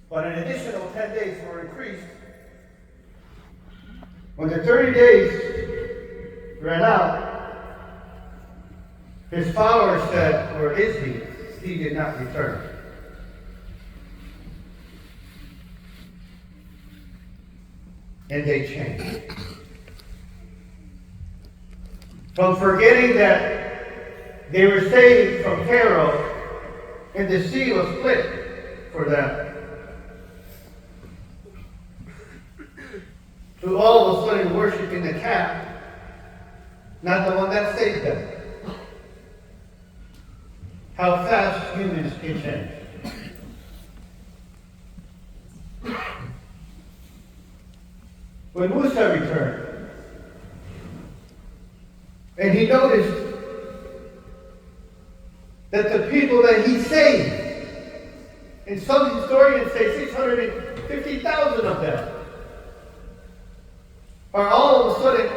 But an additional 10 days were increased. When the 30 days ran out, his followers said, "Where is he? He did not return." And they changed. From forgetting that they were saved from Pharaoh and the sea was split for them, to all of a sudden worshiping the calf, not the one that saved them. How fast humans can change. When Musa returned, and he noticed that the people that he saved, and some historians say 650,000 of them, are all of a sudden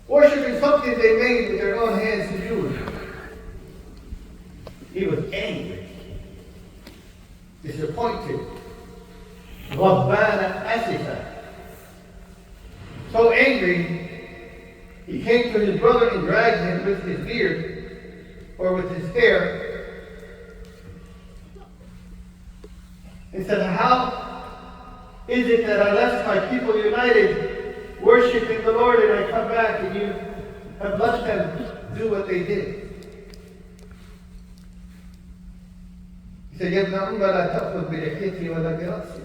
worshiping something they made with their own hands to do. He was angry, disappointed, غضبان أسفا. So angry, he came to his brother and dragged him with his beard, or with his hair, and said, "How is it that I left my people united, worshiping the Lord, and I come back and you have let them do what they did?" He said, "يا ابن أم لا تأخذ بلحيتي ولا برأسي.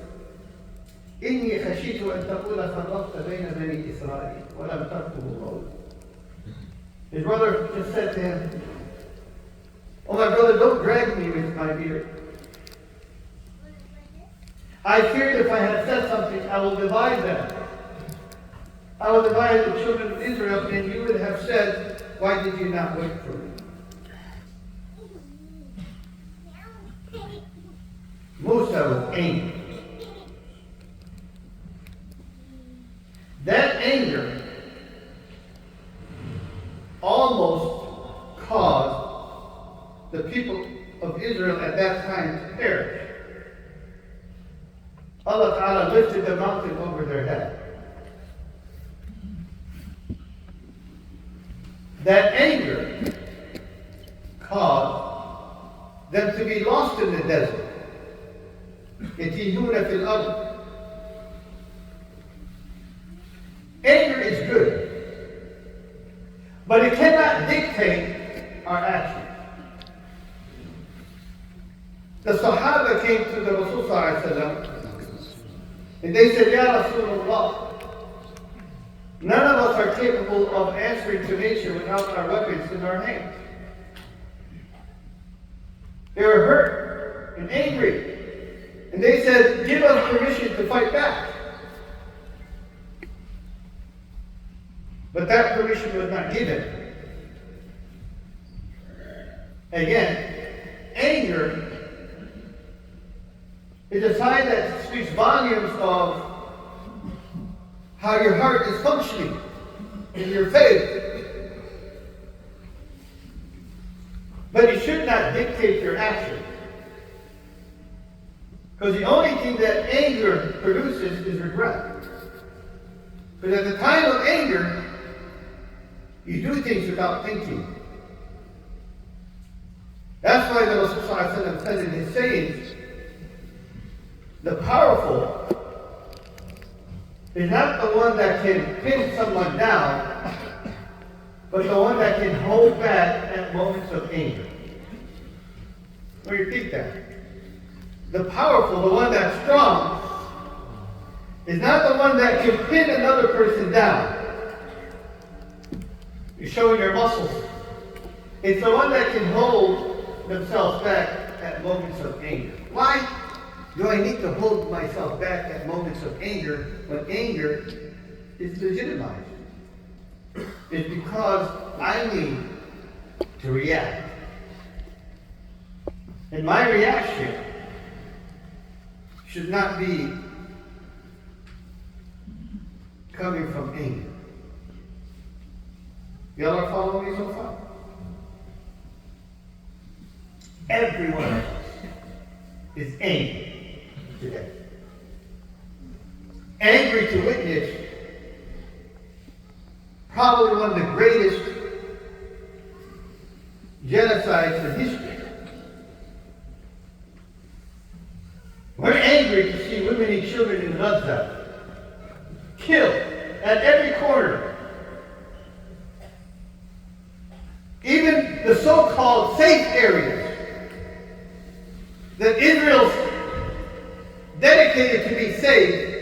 إني خشيت أن تقول فرقت بين بني إسرائيل ولم تركه قولي." His brother just said to him, "Oh, my brother, don't drag me with my beard. I feared if I had said something, I will divide them. I will divide the children of Israel, and you would have said, 'Why did you not wait for me?'" Musa was angry. That anger almost caused the people of Israel at that time to perish. Allah Ta'ala lifted the mountain over their head. That anger caused them to be lost in the desert. يتيهون في الأرض. Anger is good, but it cannot dictate our actions. The Sahaba came to the Rasul Sallallahu Alaihi Wasallam, and they said, "Ya Rasulullah, none of us are capable of answering to nature without our weapons in our hands." They were hurt and angry, and they said, "Give us permission to fight back." But that permission was not given. Again, anger is a sign that speaks volumes of how your heart is functioning in your faith. But it should not dictate your action. Because the only thing that anger produces is regret. Because at the time of anger, you do things without thinking. That's why the Rasul said in his sayings, the powerful is not the one that can pin someone down, but the one that can hold back at moments of anger. Let me repeat that. The powerful, the one that's strong, is not the one that can pin another person down. You're showing your muscles. It's the one that can hold themselves back at moments of anger. Why do I need to hold myself back at moments of anger when anger is legitimized? It's because I need to react. And my reaction should not be coming from anger. Y'all are following me so far? Every one of us is angry. today. Angry to witness probably one of the greatest genocides in history. We're angry to see women and children in Gaza killed at every corner. Even the so-called safe areas that Israel's dedicated to be safe,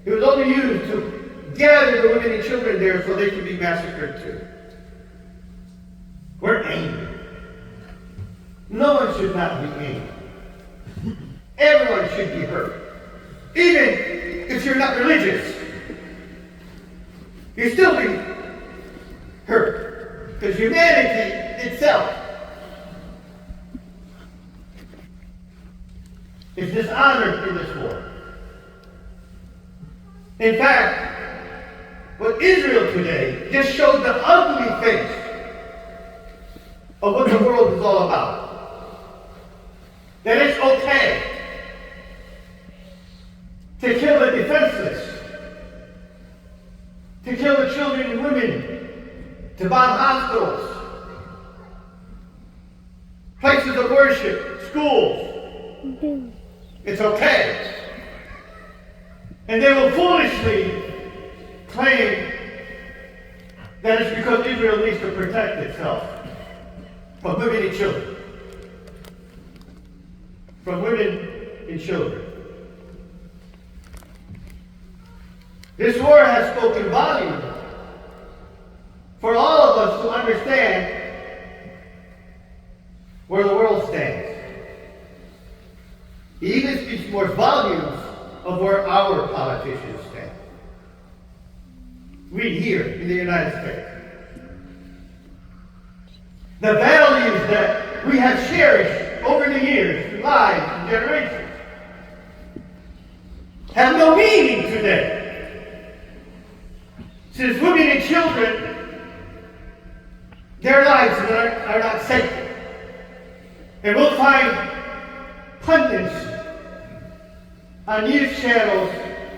it was only used to gather the women and children there so they could be massacred too. We're angry. No one should not be angry. Everyone should be hurt. Even if you're not religious, you still be hurt. Because humanity itself is dishonored in this war. In fact, what Israel today just showed the ugly face of what the world is all about. That it's okay to kill the defenseless, to kill the children and women, to bomb hospitals, places of worship, schools. It's okay. And they will foolishly claim that it's because Israel needs to protect itself from women and children. From women and children. This war has spoken volumes for all of us to understand where the world stands. It even speaks more volumes of where our politicians stand. We here in the United States. The values that we have cherished over the years, lives, and generations have no meaning today. Since women and children, their lives are not sacred. And we'll find pundits on news channels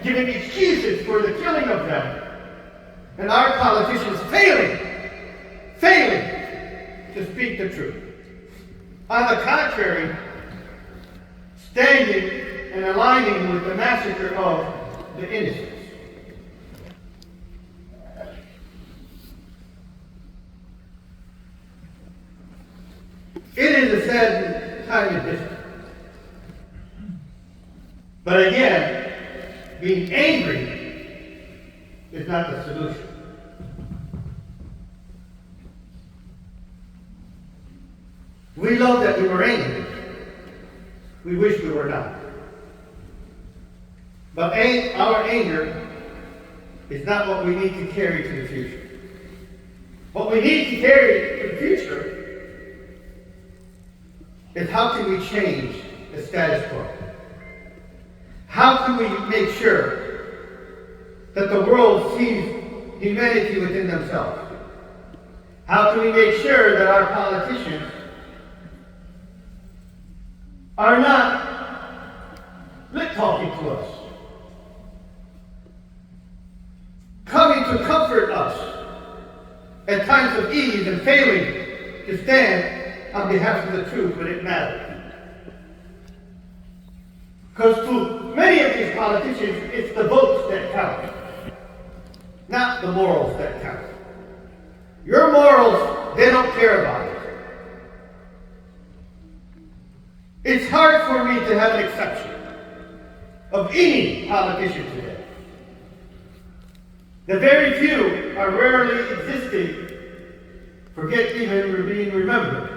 giving excuses for the killing of them. And our politicians failing to speak the truth. On the contrary, standing and aligning with the massacre of the innocents. It is a sad time of history. But again, being angry is not the solution. We love that we were angry. We wish we were not. But our anger is not what we need to carry to the future. What we need to carry to the future is how can we change the status quo? How can we make sure that the world sees humanity within themselves? How can we make sure that our politicians are not lip talking to us, coming to comfort us at times of ease and failing to stand on behalf of the truth when it matters? Because to many of these politicians, it's the votes that count, not the morals that count. Your morals, they don't care about it. It's hard for me to have an exception of any politician today. The very few are rarely existing, forget even being remembered.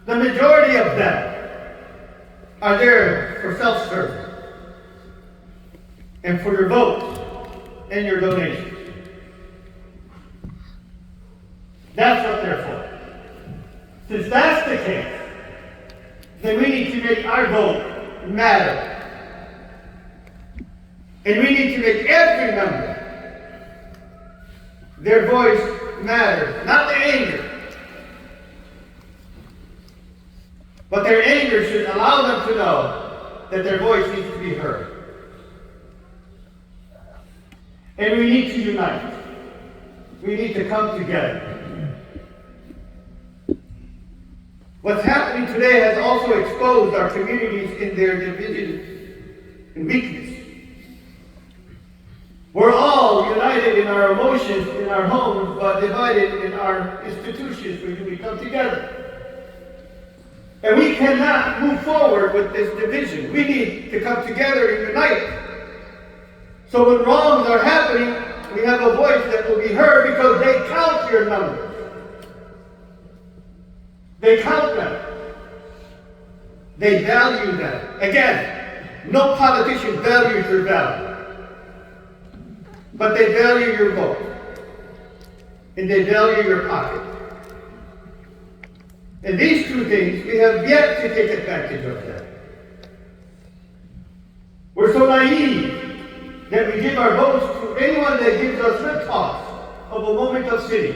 The majority of them are there for self-service and for your votes and your donations. That's what they're for. Since that's the case, then we need to make our vote matter. And we need to make every member, their voice matter, not their anger. But their anger should allow them to know that their voice needs to be heard. And we need to unite. We need to come together. What's happening today has also exposed our communities in their division and weakness. We're all united in our emotions, in our homes, but divided in our institutions when we come together. And we cannot move forward with this division. We need to come together and unite. So when wrongs are happening, we have a voice that will be heard because they count your numbers. They count them. They value them. Again, no politician values your value. But they value your vote. And they value your pocket. And these two things, we have yet to take advantage of them. We're so naive that we give our votes to anyone that gives us the toss of a moment of sitting.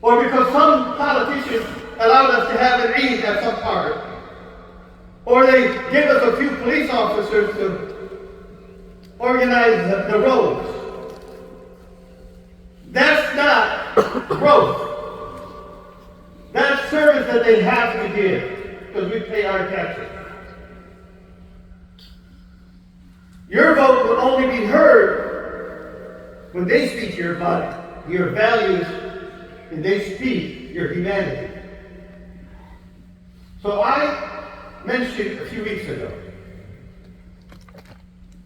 Or because some politicians allowed us to have an Eid at some park. Or they give us a few police officers to organize the roads. That's not growth. That's service that they have to give because we pay our taxes. Your vote will only be heard when they speak your body, your values, and they speak your humanity. So I mentioned a few weeks ago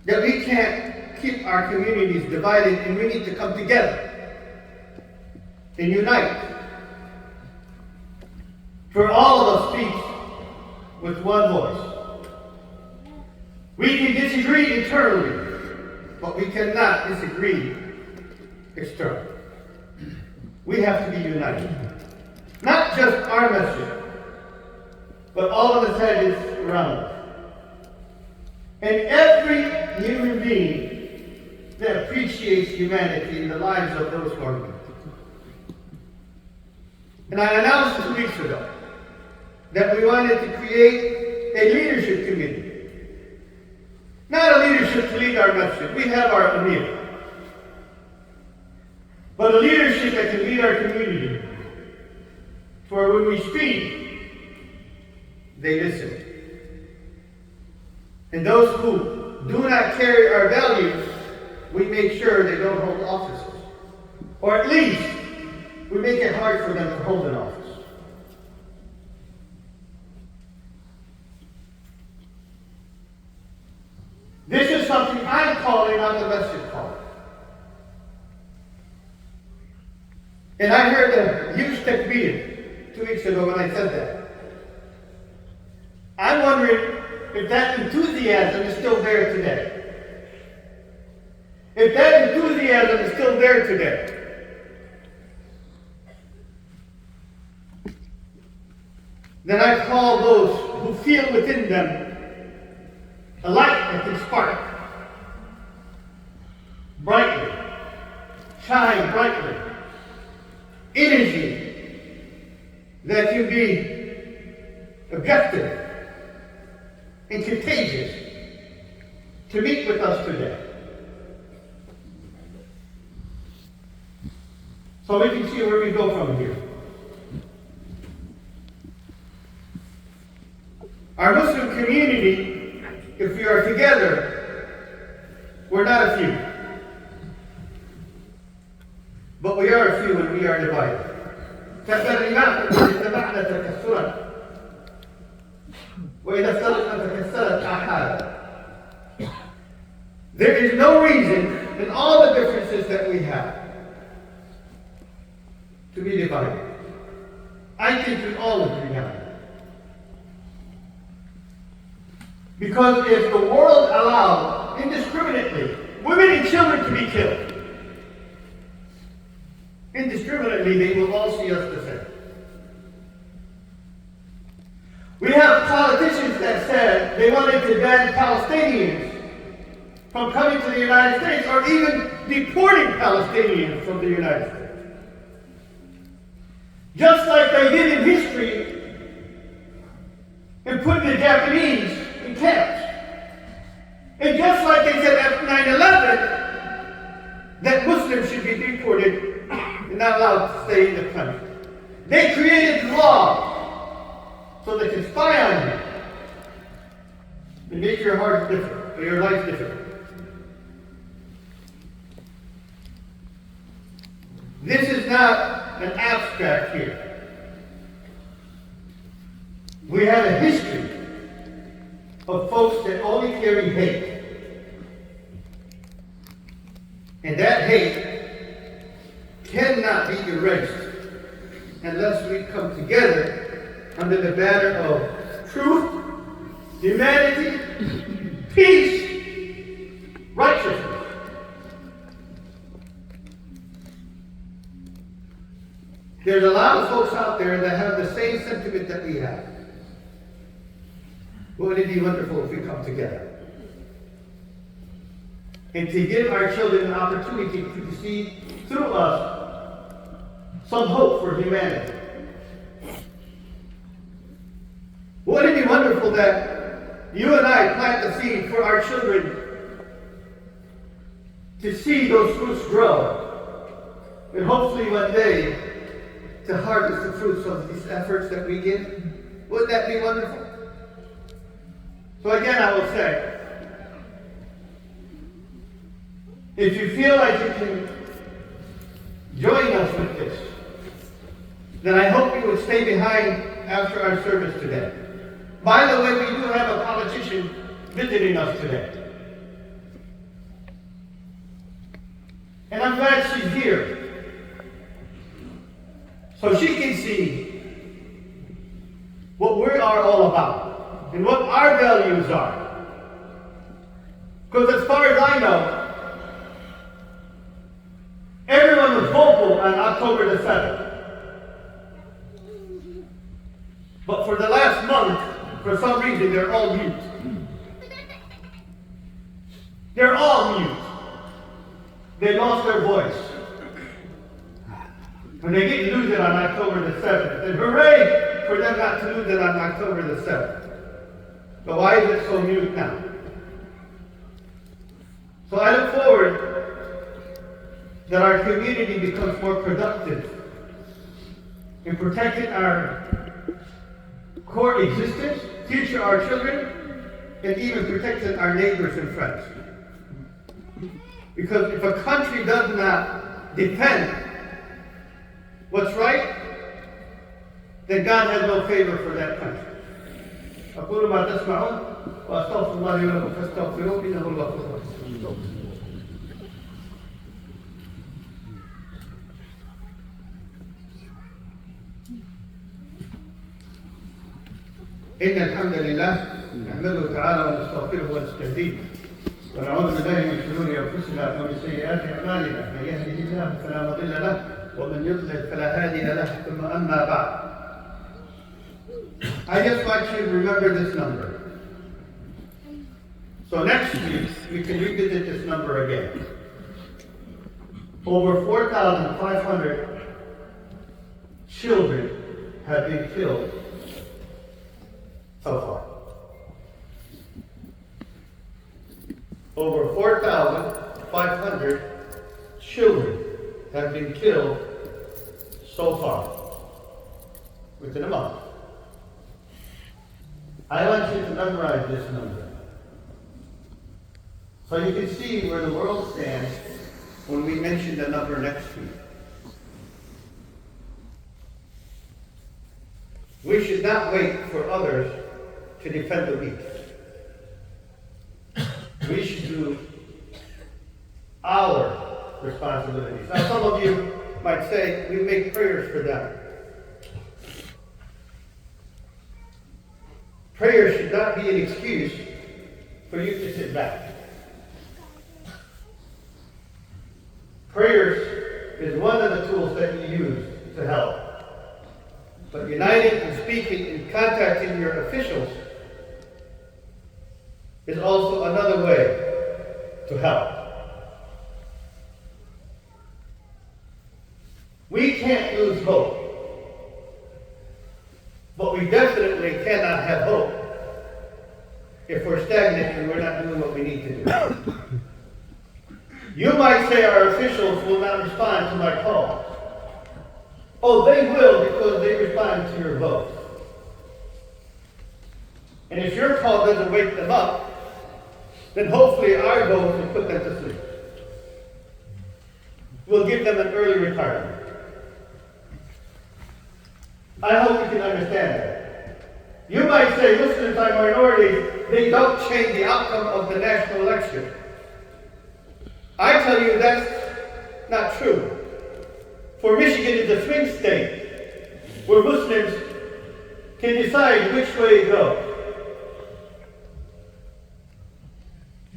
that we can't keep our communities divided and we need to come together and unite. For all of us speak with one voice. We can disagree internally, but we cannot disagree externally. We have to be united. Not just our message, but all of the heads around us. And every human being that appreciates humanity in the lives of those who are with. And I announced 2 weeks ago that we wanted to create a leadership committee. Not a leadership to lead our message. We have our Amir. But a leadership that can lead our community. For when we speak, they listen. And those who do not carry our values, we make sure they don't hold offices. Or at least, we make it hard for them to hold an office. This is something I'm calling, not the message calling. And I heard a huge takbir 2 weeks ago when I said that. I'm wondering if that enthusiasm is still there today. If that enthusiasm is still there today. Then I call those who feel within them a light that can spark brightly, shine brightly, energy that can be objective and contagious to meet with us today. So we can see where we go from here. Our Muslim community, if we are together, we're not a few. But we are a few when we are divided. There is no reason in all the differences that we have to be divided. I think we all agree on it. Because if the world allowed indiscriminately women and children to be killed, indiscriminately they will all see us the same. We have politicians that said they wanted to ban Palestinians from coming to the United States or even deporting Palestinians from the United States. Just like they did in history and put the Japanese can't. And just like they said after 9/11, that Muslims should be deported and not allowed to stay in the country. They created law so they can spy on you and make your heart different, or your life different. This is not an abstract here. We have a history of folks that only carry hate. And that hate cannot be erased unless we come together under the banner of truth, humanity, peace, righteousness. There's a lot of folks out there that have the same sentiment that we have. Wouldn't it be wonderful if we come together? And to give our children an opportunity to see through us some hope for humanity. Wouldn't it be wonderful that you and I plant the seed for our children to see those fruits grow, and hopefully one day to harvest the fruits of these efforts that we give? Wouldn't that be wonderful? So again, I will say, if you feel like you can join us with this, then I hope you would stay behind after our service today. By the way, we do have a politician visiting us today. And I'm glad she's here, so she can see what we are all about and what our values are. Because as far as I know, everyone was vocal on October the 7th. But for the last month, for some reason, they're all mute. They're all mute. They lost their voice. When they didn't lose it on October the 7th. And hooray for them not to lose it on October the 7th. But why is it so mute now? So I look forward that our community becomes more productive in protecting our core existence, future our children, and even protecting our neighbors and friends. Because if a country does not defend what's right, then God has no favor for that country. أقول ما تسمعون وأستغفر الله لي ولكم فاستغفروه إنه هو الغفور الرحيم. إن الحمد لله نحمده تعالى ونستغفره ونستهديه ونعوذ بالله من شرور أنفسنا ومن سيئات أعمالنا من يهده الله فلا مضل له ومن يضلل فلا هادي له ثم أما بعد. I just want you to remember this number. So next week we can revisit this number again. Over 4,500 children have been killed so far. Over 4,500 children have been killed so far within a month. I want you to memorize this number so you can see where the world stands when we mention the number next week. We should not wait for others to defend the weak. We should do our responsibilities. Now, some of you might say, we make prayers for them. Prayer should not be an excuse for you to sit back. Prayers is one of the tools that you use to help. But uniting and speaking and contacting your officials is also another way to help. We can't lose hope. But we definitely cannot have hope if we're stagnant and we're not doing what we need to do. You might say our officials will not respond to my call. Oh, they will because they respond to your vote. And if your call doesn't wake them up, then hopefully our vote will put them to sleep. We'll give them an early retirement. I hope you can understand that. You might say, Muslims are minorities, they don't change the outcome of the national election. I tell you that's not true. For Michigan is a swing state where Muslims can decide which way to go.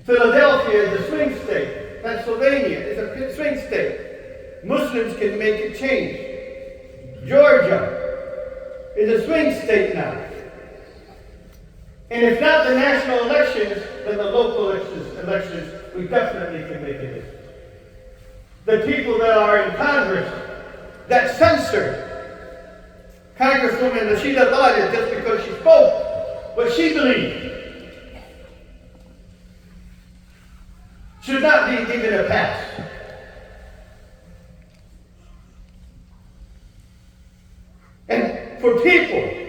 Philadelphia is a swing state. Pennsylvania is a swing state. Muslims can make a change. Georgia is a swing state now. And if not the national elections, then the local elections, we definitely can make it. The people that are in Congress that censored Congresswoman Rashida Tlaib just because she spoke what she believed should not be given a pass. And for people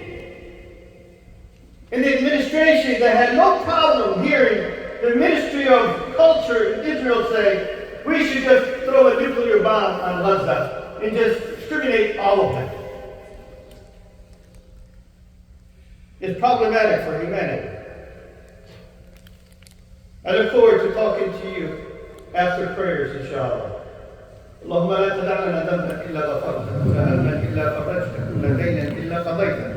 in the administration that had no problem hearing the Ministry of Culture in Israel say, we should just throw a nuclear bomb on Gaza and just exterminate all of them. It's problematic for humanity. I look forward to talking to you after prayers, inshallah. اللهم لا تدع لنا ذنبا الا غفرته ولا هما الا فرجته ولا دينا الا قضيته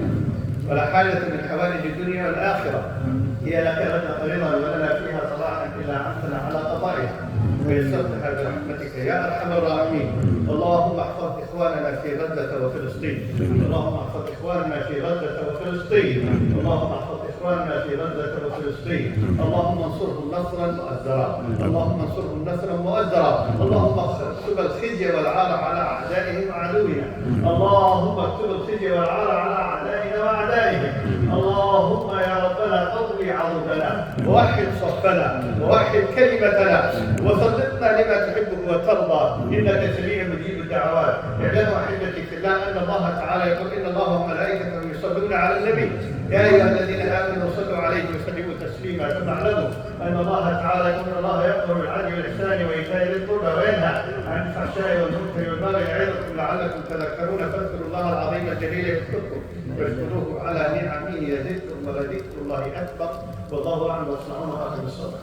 ولا حاجة من حوائج الدنيا والآخرة هي لك رضا ولنا فيها صلاحا إلا عنتنا على قضائها ويسرتها برحمتك يا أرحم الراحمين. اللهم احفظ إخواننا في غزة وفلسطين. اللهم احفظ إخواننا في غزة وفلسطين. اللهم احفظ إخواننا في غزة وفلسطين. اللهم انصرهم نصرا مؤزرا. اللهم انصرهم نصرا مؤزرا. اللهم اكتب الخزي والعار على أعدائهم وعدونا. اللهم اكتب الخزي والعار على أعدائنا وأعدائهم. اللهم يا ربنا قوي عضدنا ووحد صفنا ووحد كلمتنا وسلطنا لما تحبه وترضى انك سميع مجيب الدعوات. اعلموا احبتي في الله ان الله تعالى يقول ان الله وملائكته يصلون على النبي يا ايها الذين امنوا صلوا عليه وسلموا تسليما. ثم اعلموا ان الله تعالى يقول ان الله يامر بالعدل والاحسان وايتاء ذي القربى وينهى عن الفحشاء والمنكر والبغي يعظكم لعلكم تذكرون. فاذكروا الله العظيم الجليل يذكركم واشكروه على نعمه يزدكم ولذكر الله اكبر. والله اعلم واصنعون واخر الصلاه.